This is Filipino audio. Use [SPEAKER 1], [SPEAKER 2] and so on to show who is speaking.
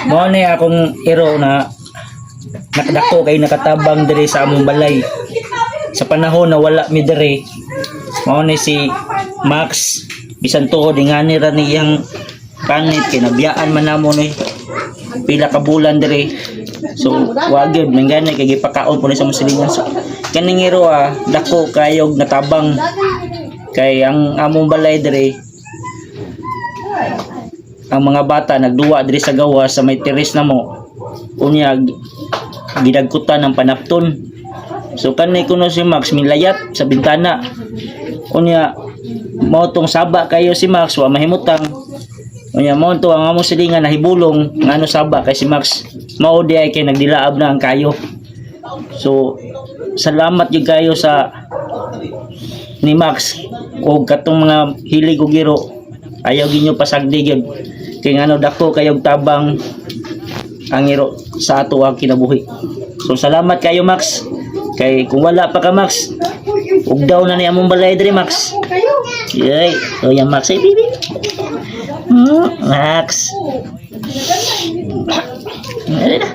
[SPEAKER 1] Mao ni akong iro na nakadako kay nakatabang diri sa among balay. Sa panahon na wala mi diri, mao ni si Max bisan tuod ingani ra niyang kanit kinabiyaan man namo ni pila ka bulan diri. So wa gyud mangani kay gipakaon po ni sa musilingan. So kaning iro dako kayog natabang kay ang among balay diri ang mga bata nagduwa diri sa gawas sa may teres namo unya gidagkutan ng panapton. So kanay kuno si Max milayat sa bintana unya mao tong saba kayo si Max wa mahimutang unya mao to ang among silingan nahibulong ngano saba kay si Max mao di ay kay nagdilaab na ang kayo. So salamat gyud kayo sa ni Max o katong mga hilig og giro ayaw ginyo pasagdi gyud kay ngano dako kayog tabang ang iro sa ato ang kinabuhi. So salamat kayo Max kay kung wala pa ka Max ugdaw na ni among balay diri Max. Yay, o yan Max ay bibi. Max. Ano na?